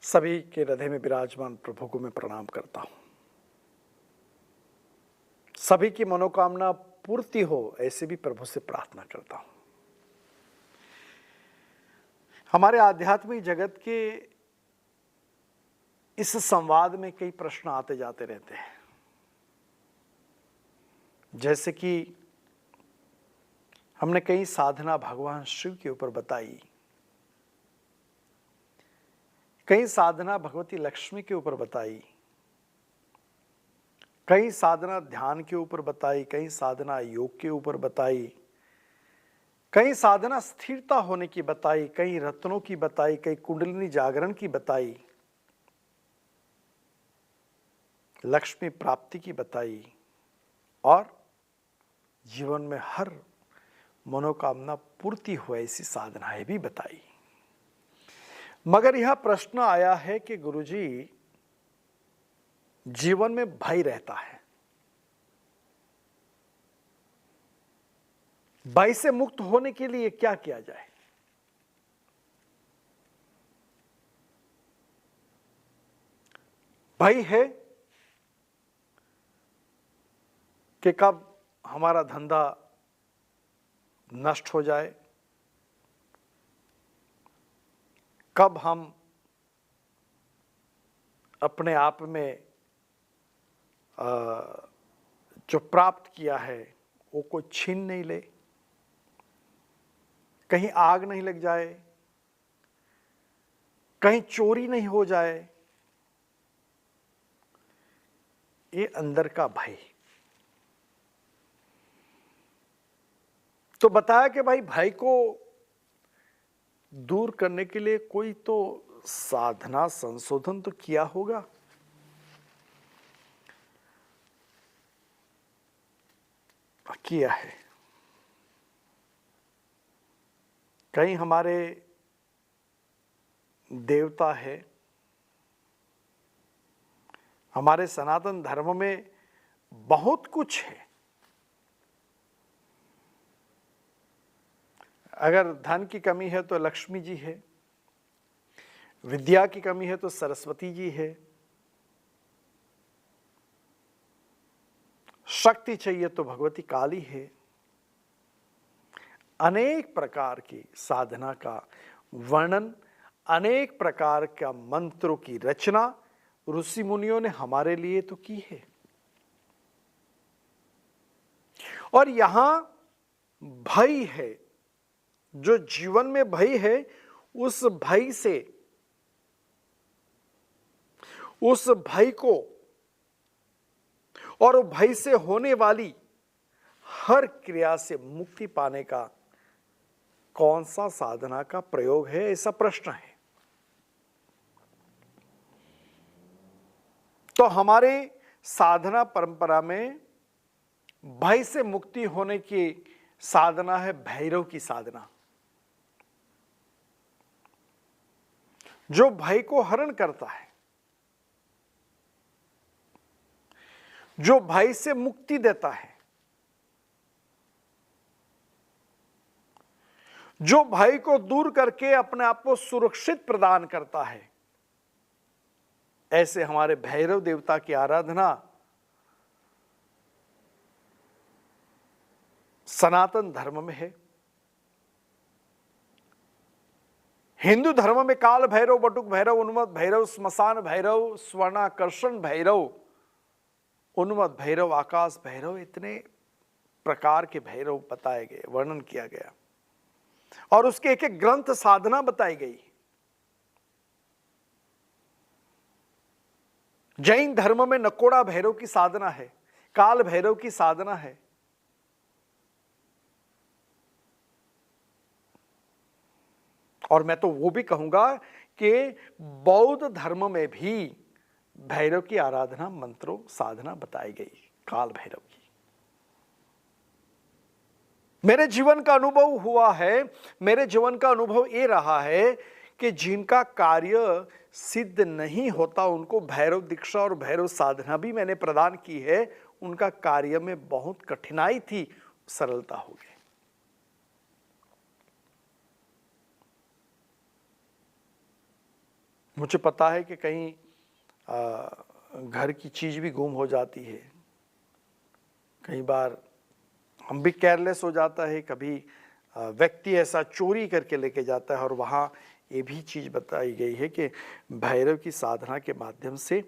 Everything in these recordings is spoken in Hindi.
सभी के हृदय में विराजमान प्रभु को मैं प्रणाम करता हूं। सभी की मनोकामना पूर्ति हो ऐसे भी प्रभु से प्रार्थना करता हूं। हमारे आध्यात्मिक जगत के इस संवाद में कई प्रश्न आते जाते रहते हैं, जैसे कि हमने कई साधना भगवान शिव के ऊपर बताई, कई साधना भगवती लक्ष्मी के ऊपर बताई, कई साधना ध्यान के ऊपर बताई, कई साधना योग के ऊपर बताई, कई साधना स्थिरता होने की बताई, कई रत्नों की बताई, कई कुंडलिनी जागरण की बताई, लक्ष्मी प्राप्ति की बताई और जीवन में हर मनोकामना पूर्ति हो ऐसी साधनाएं भी बताई। मगर यह प्रश्न आया है कि गुरुजी, जीवन में भय रहता है, भय से मुक्त होने के लिए क्या किया जाए? भय है कि कब हमारा धंधा नष्ट हो जाए, कब हम अपने आप में जो प्राप्त किया है वो कोई छीन नहीं ले, कहीं आग नहीं लग जाए, कहीं चोरी नहीं हो जाए। ये अंदर का भय। तो बताया कि भाई, भय को दूर करने के लिए कोई तो साधना संशोधन तो किया होगा। किया है। कई हमारे देवता है, हमारे सनातन धर्म में बहुत कुछ है। अगर धन की कमी है तो लक्ष्मी जी है, विद्या की कमी है तो सरस्वती जी है, शक्ति चाहिए तो भगवती काली है। अनेक प्रकार की साधना का वर्णन, अनेक प्रकार का मंत्रों की रचना ऋषि मुनियों ने हमारे लिए तो की है। और यहां भय है, जो जीवन में भय है, उस भय से, उस भय को और भय से होने वाली हर क्रिया से मुक्ति पाने का कौन सा साधना का प्रयोग है, ऐसा प्रश्न है। तो हमारे साधना परंपरा में भय से मुक्ति होने की साधना है भैरव की साधना, जो भय को हरण करता है, जो भय से मुक्ति देता है, जो भय को दूर करके अपने आप को सुरक्षित प्रदान करता है। ऐसे हमारे भैरव देवता की आराधना सनातन धर्म में है। हिंदू धर्म में काल भैरव, बटुक भैरव, उन्मत्त भैरव, श्मशान भैरव, स्वर्णाकर्षण भैरव, उन्मत्त भैरव, आकाश भैरव, इतने प्रकार के भैरव बताए गए, वर्णन किया गया और उसके एक एक ग्रंथ साधना बताई गई। जैन धर्म में नकोड़ा भैरव की साधना है, काल भैरव की साधना है। और मैं तो वो भी कहूंगा कि बौद्ध धर्म में भी भैरव की आराधना, मंत्रों, साधना बताई गई, काल भैरव की। मेरे जीवन का अनुभव हुआ है, मेरे जीवन का अनुभव ये रहा है कि जिनका कार्य सिद्ध नहीं होता, उनको भैरव दीक्षा और भैरव साधना भी मैंने प्रदान की है। उनका कार्य में बहुत कठिनाई थी, सरलता हो गई। मुझे पता है कि कहीं घर की चीज़ भी गुम हो जाती है, कई बार हम भी केयरलेस हो जाता है, कभी व्यक्ति ऐसा चोरी करके लेके जाता है। और वहाँ ये भी चीज़ बताई गई है कि भैरव की साधना के माध्यम से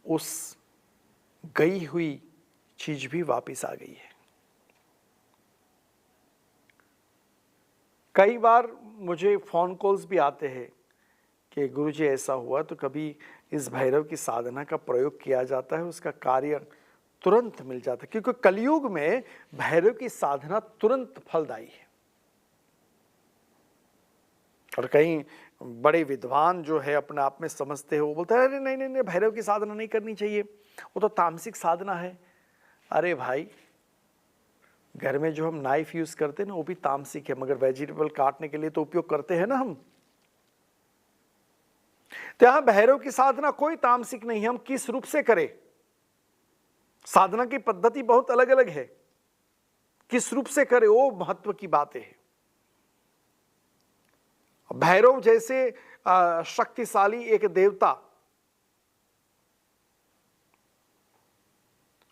उस गई हुई चीज़ भी वापस आ गई है। कई बार मुझे फ़ोन कॉल्स भी आते हैं कि गुरुजी ऐसा हुआ, तो कभी इस भैरव की साधना का प्रयोग किया जाता है, उसका कार्य तुरंत मिल जाता है, क्योंकि कलयुग में भैरव की साधना तुरंत फलदायी है। और कई बड़े विद्वान जो है अपने आप में समझते हैं, वो बोलते हैं अरे नहीं नहीं नहीं, भैरव की साधना नहीं करनी चाहिए, वो तो तामसिक साधना है। अरे भाई, घर में जो हम नाइफ यूज करते हैं ना, वो भी तामसिक है, मगर वेजिटेबल काटने के लिए तो उपयोग करते हैं ना हम। तो यहां भैरव की साधना कोई तामसिक नहीं है, हम किस रूप से करें। साधना की पद्धति बहुत अलग अलग है, किस रूप से करें वो महत्व की बातें है। भैरव जैसे शक्तिशाली एक देवता,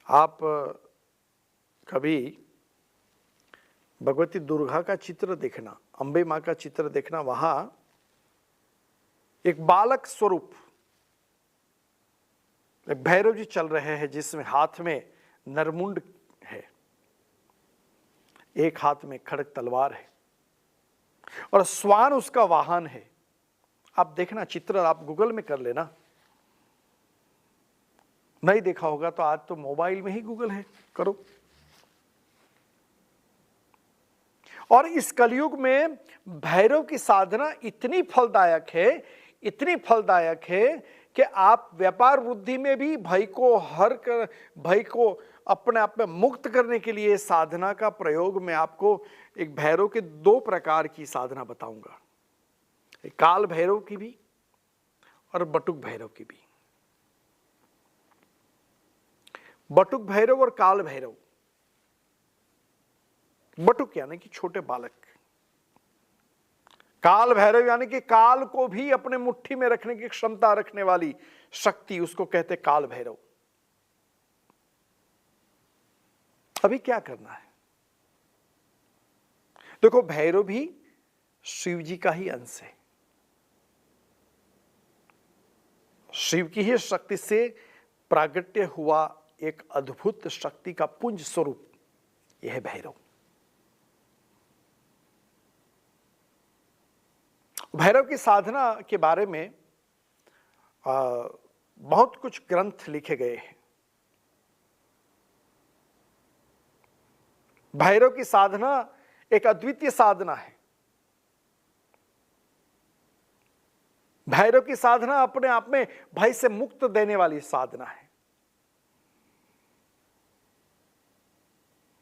आप कभी भगवती दुर्गा का चित्र देखना, अंबे मां का चित्र देखना, वहां एक बालक स्वरूप भैरव जी चल रहे हैं, जिसमें हाथ में नरमुंड है, एक हाथ में खड़ग तलवार है और स्वान उसका वाहन है। आप देखना चित्र, आप गूगल में कर लेना, नहीं देखा होगा तो आज तो मोबाइल में ही गूगल है, करो। और इस कलयुग में भैरव की साधना इतनी फलदायक है, इतनी फलदायक है कि आप व्यापार वृद्धि में भी भय को अपने आप में मुक्त करने के लिए साधना का प्रयोग में आपको एक भैरव के दो प्रकार की साधना बताऊंगा, एक काल भैरव की भी और बटुक भैरव की भी। बटुक भैरव और काल भैरव। बटुक यानी कि छोटे बालक, काल भैरव यानी कि काल को भी अपने मुट्ठी में रखने की क्षमता रखने वाली शक्ति, उसको कहते काल भैरव। अभी क्या करना है, देखो भैरव भी शिव जी का ही अंश है, शिव की ही शक्ति से प्रागट्य हुआ एक अद्भुत शक्ति का पुंज स्वरूप यह है भैरव। भैरव की साधना के बारे में बहुत कुछ ग्रंथ लिखे गए हैं। भैरव की साधना एक अद्वितीय साधना है। भैरव की साधना अपने आप में भय से मुक्त देने वाली साधना है,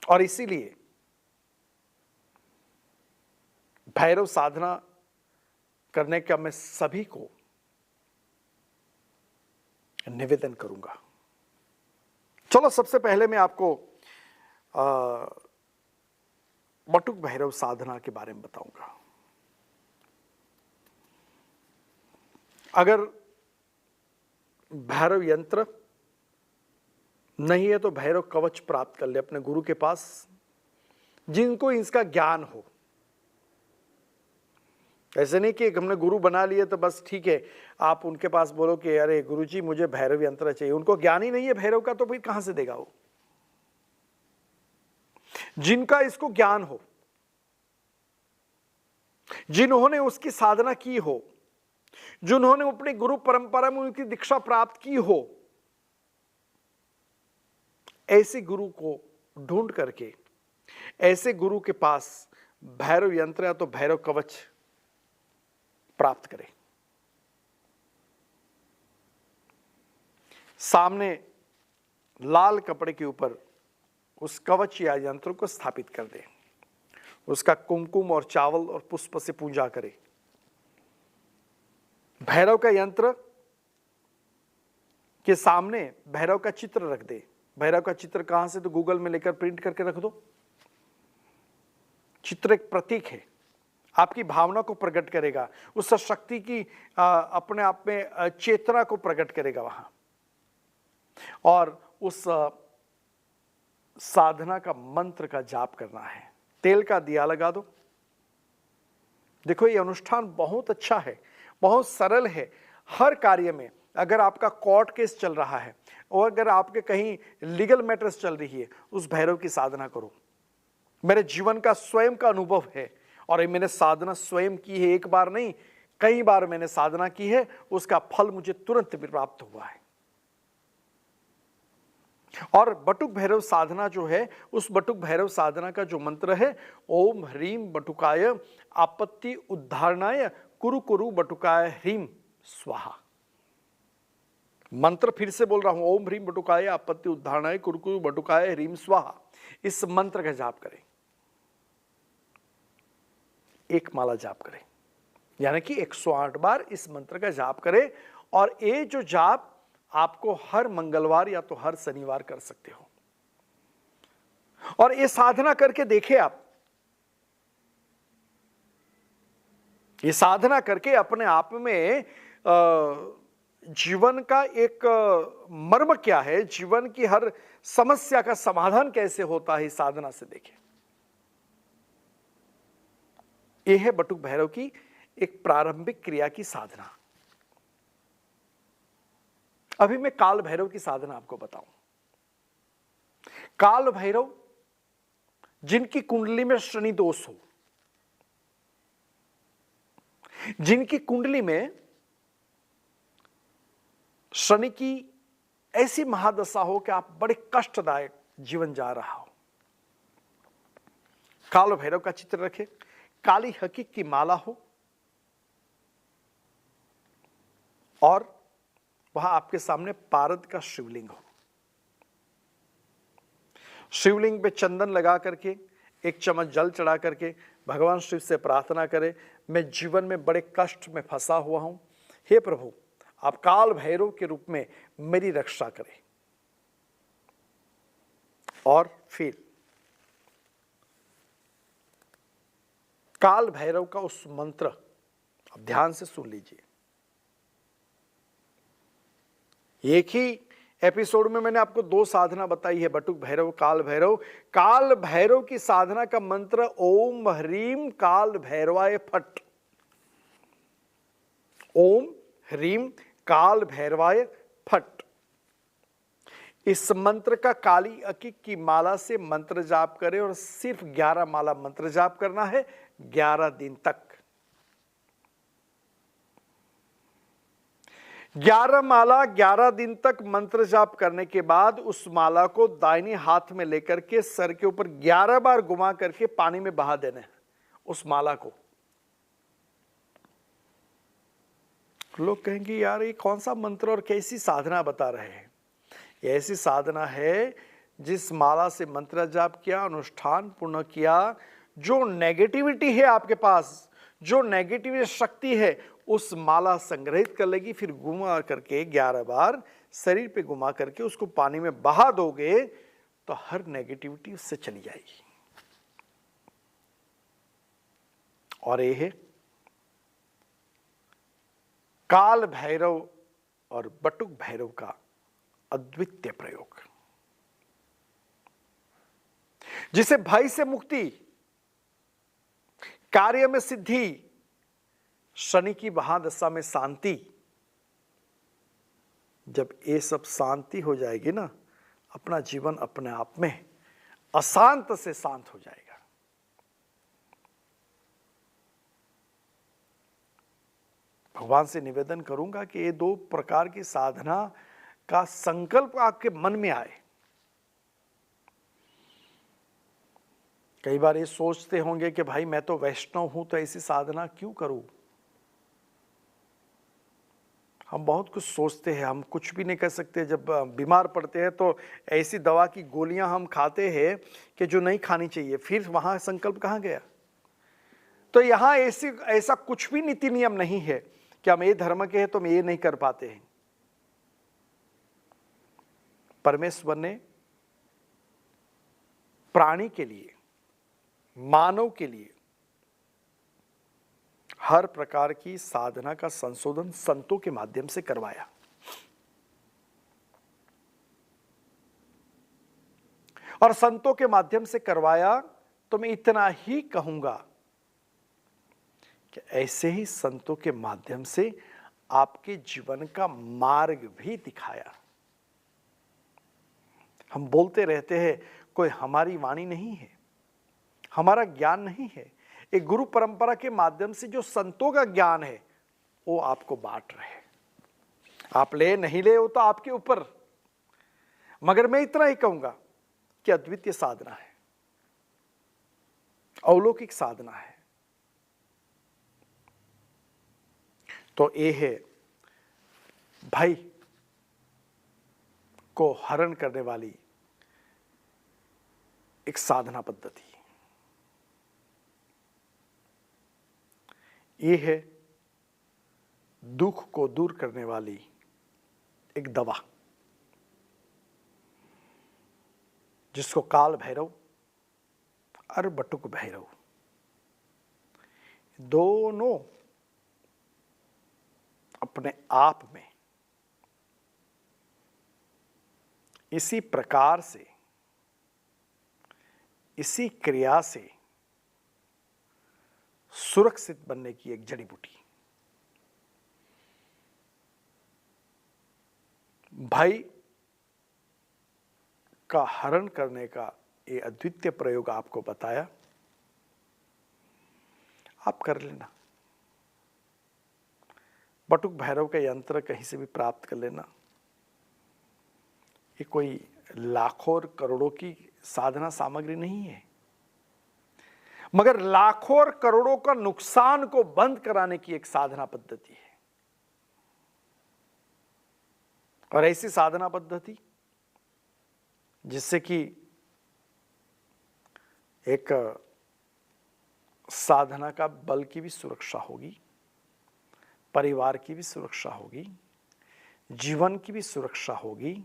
और इसीलिए भैरव साधना करने का मैं सभी को निवेदन करूंगा। चलो सबसे पहले मैं आपको बटुक भैरव साधना के बारे में बताऊंगा। अगर भैरव यंत्र नहीं है तो भैरव कवच प्राप्त कर ले अपने गुरु के पास, जिनको इसका ज्ञान हो। ऐसे नहीं कि हमने गुरु बना लिए तो बस ठीक है, आप उनके पास बोलो कि अरे गुरुजी मुझे भैरव यंत्र चाहिए, उनको ज्ञान ही नहीं है भैरव का, तो फिर कहां से देगा वो। जिनका इसको ज्ञान हो, जिन्होंने उसकी साधना की हो, जिन्होंने अपने गुरु परंपरा में उनकी दीक्षा प्राप्त की हो, ऐसे गुरु को ढूंढ करके ऐसे गुरु के पास भैरव यंत्र या तो भैरव कवच प्राप्त करें। सामने लाल कपड़े के ऊपर उस कवच या यंत्र को स्थापित कर दें, उसका कुमकुम और चावल और पुष्प से पूजा करें। भैरव का यंत्र के सामने भैरव का चित्र रख दे। भैरव का चित्र कहां से, तो गूगल में लेकर प्रिंट करके रख दो। चित्र एक प्रतीक है, आपकी भावना को प्रकट करेगा, उस शक्ति की अपने आप में चेतना को प्रकट करेगा वहां। और उस साधना का मंत्र का जाप करना है। तेल का दिया लगा दो। देखो ये अनुष्ठान बहुत अच्छा है, बहुत सरल है। हर कार्य में, अगर आपका कोर्ट केस चल रहा है और अगर आपके कहीं लीगल मैटर्स चल रही है, उस भैरव की साधना करो। मेरे जीवन का स्वयं का अनुभव है और ये मैंने साधना स्वयं की है, एक बार नहीं कई बार मैंने साधना की है, उसका फल मुझे तुरंत प्राप्त हुआ है। और बटुक भैरव साधना जो है, उस बटुक भैरव साधना का जो मंत्र है, ओम ह्रीम बटुकाय आपत्ति उद्धारणाय कुरु कुरु बटुकाय ह्रीम स्वाहा। मंत्र फिर से बोल रहा हूं, ओम ह्रीम बटुकाय आपत्ति उद्धारणाय कुरु कुरु बटुकाय ह्रीम स्वाहा। इस मंत्र का जाप करें, एक माला जाप करें, यानी कि 108 बार इस मंत्र का जाप करें। और ये जो जाप आपको हर मंगलवार या तो हर शनिवार कर सकते हो। और ये साधना करके देखें आप, ये साधना करके अपने आप में जीवन का एक मर्म क्या है, जीवन की हर समस्या का समाधान कैसे होता है, इस साधना से देखें। यह है बटुक भैरव की एक प्रारंभिक क्रिया की साधना। अभी मैं काल भैरव की साधना आपको बताऊं। काल भैरव जिनकी कुंडली में शनि दोष हो, जिनकी कुंडली में शनि की ऐसी महादशा हो कि आप बड़े कष्टदायक जीवन जा रहा हो, काल भैरव का चित्र रखें, काली हकीक की माला हो और वहां आपके सामने पारद का शिवलिंग हो। शिवलिंग पे चंदन लगा करके, एक चम्मच जल चढ़ा करके भगवान शिव से प्रार्थना करें, मैं जीवन में बड़े कष्ट में फंसा हुआ हूं, हे प्रभु आप काल भैरव के रूप में मेरी रक्षा करें। और फिर काल भैरव का उस मंत्र आप ध्यान से सुन लीजिए। एक ही एपिसोड में मैंने आपको 2 साधना बताई है, बटुक भैरव, काल भैरव। काल भैरव की साधना का मंत्र ओम ह्रीम काल भैरवाय फट। ओम ह्रीम काल भैरवाय फट। इस मंत्र का काली हकीक की माला से मंत्र जाप करें और सिर्फ 11 माला मंत्र जाप करना है 11 दिन तक। 11 माला 11 दिन तक मंत्र जाप करने के बाद उस माला को दाहिने हाथ में लेकर के सर के ऊपर 11 बार घुमा करके पानी में बहा देना है उस माला को। लोग कहेंगे यार ये कौन सा मंत्र और कैसी साधना बता रहे हैं। ये ऐसी साधना है जिस माला से मंत्र जाप किया, अनुष्ठान पूर्ण किया, जो नेगेटिविटी है आपके पास, जो नेगेटिव शक्ति है, उस माला संग्रहित कर लेगी, फिर घुमा करके 11 बार शरीर पे घुमा करके उसको पानी में बहा दोगे तो हर नेगेटिविटी उससे चली जाएगी। और ये है काल भैरव और बटुक भैरव का अद्वितीय प्रयोग, जिसे भय से मुक्ति, कार्य में सिद्धि, शनि की महादशा में शांति। जब ये सब शांति हो जाएगी ना, अपना जीवन अपने आप में अशांत से शांत हो जाएगा। भगवान से निवेदन करूंगा कि ये 2 प्रकार की साधना का संकल्प आपके मन में आए। कई बार ये सोचते होंगे कि भाई मैं तो वैष्णव हूं तो ऐसी साधना क्यों करूं। हम बहुत कुछ सोचते हैं, हम कुछ भी नहीं कर सकते। जब बीमार पड़ते हैं तो ऐसी दवा की गोलियां हम खाते हैं कि जो नहीं खानी चाहिए, फिर वहां संकल्प कहां गया। तो यहां ऐसा कुछ भी नीति नियम नहीं है कि हम ये धर्म के हैं तो हम ये नहीं कर पाते हैं। परमेश्वर ने प्राणी के लिए, मानव के लिए हर प्रकार की साधना का संशोधन संतों के माध्यम से करवाया। और संतों के माध्यम से करवाया तो मैं इतना ही कहूंगा कि ऐसे ही संतों के माध्यम से आपके जीवन का मार्ग भी दिखाया। हम बोलते रहते हैं कोई हमारी वाणी नहीं है, हमारा ज्ञान नहीं है, एक गुरु परंपरा के माध्यम से जो संतों का ज्ञान है वो आपको बांट रहे हैं। आप ले नहीं ले वो तो आपके ऊपर, मगर मैं इतना ही कहूंगा कि अद्वितीय साधना है, अलौकिक साधना है। तो ये है भय को हरण करने वाली एक साधना पद्धति। ये है दुख को दूर करने वाली एक दवा, जिसको काल भैरव और बटुक भैरव दोनों अपने आप में इसी प्रकार से, इसी क्रिया से सुरक्षित बनने की एक जड़ी बूटी। भय का हरण करने का ये अद्वितीय प्रयोग आपको बताया, आप कर लेना। बटुक भैरव का यंत्र कहीं से भी प्राप्त कर लेना। ये कोई लाखों और करोड़ों की साधना सामग्री नहीं है, मगर लाखों और करोड़ों का नुकसान को बंद कराने की एक साधना पद्धति है। और ऐसी साधना पद्धति जिससे कि एक साधना का बल की भी सुरक्षा होगी, परिवार की भी सुरक्षा होगी, जीवन की भी सुरक्षा होगी,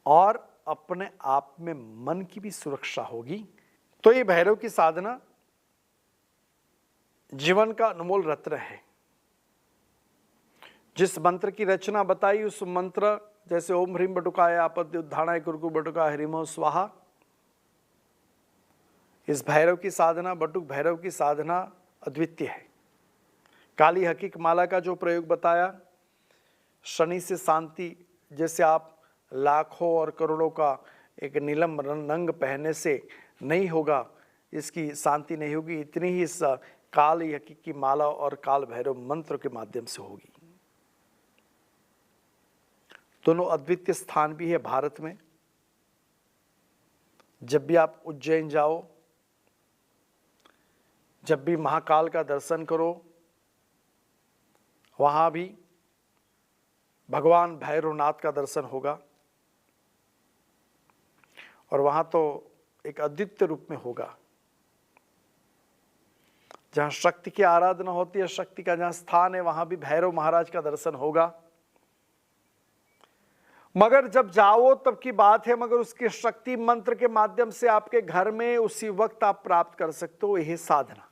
और अपने आप में मन की भी सुरक्षा होगी। तो ये भैरव की साधना जीवन का अनमोल रत्न है। जिस मंत्र की रचना बताई उस मंत्र जैसे ओम ह्रीम बटुकाय आपद्य उद्धारणाय कुरकु बटुका ह्रीमो स्वाहा, इस भैरव की साधना, बटुक भैरव की साधना अद्वितीय है। काली हकीक माला का जो प्रयोग बताया, शनि से शांति, जैसे आप लाखों और करोड़ों का एक नीलम रंग पहनने से नहीं होगा, इसकी शांति नहीं होगी, इतनी ही इस काली हकीक की माला और काल भैरव मंत्र के माध्यम से होगी। दोनों अद्वितीय स्थान भी है भारत में। जब भी आप उज्जैन जाओ, जब भी महाकाल का दर्शन करो, वहां भी भगवान भैरवनाथ का दर्शन होगा, और वहां तो एक अद्वितीय रूप में होगा। जहां शक्ति की आराधना होती है, शक्ति का जहां स्थान है, वहां भी भैरव महाराज का दर्शन होगा। मगर जब जाओ तब की बात है, मगर उसके शक्ति मंत्र के माध्यम से आपके घर में उसी वक्त आप प्राप्त कर सकते हो। यही साधना,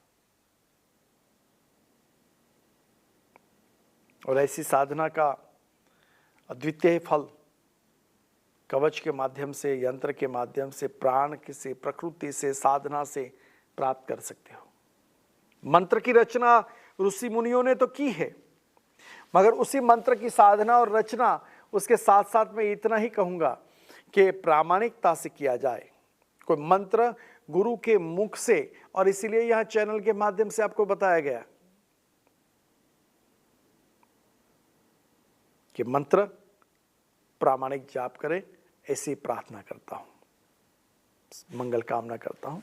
और ऐसी साधना का अद्वितीय फल कवच के माध्यम से, यंत्र के माध्यम से, प्राण से, प्रकृति से, साधना से प्राप्त कर सकते हो। मंत्र की रचना ऋषि मुनियों ने तो की है, मगर उसी मंत्र की साधना और रचना उसके साथ साथ मैं इतना ही कहूंगा कि प्रामाणिकता से किया जाए। कोई मंत्र गुरु के मुख से, और इसीलिए यहां चैनल के माध्यम से आपको बताया गया कि मंत्र प्रामाणिक जाप करें। ऐसी प्रार्थना करता हूं, मंगल कामना करता हूं।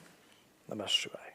नमः शिवाय।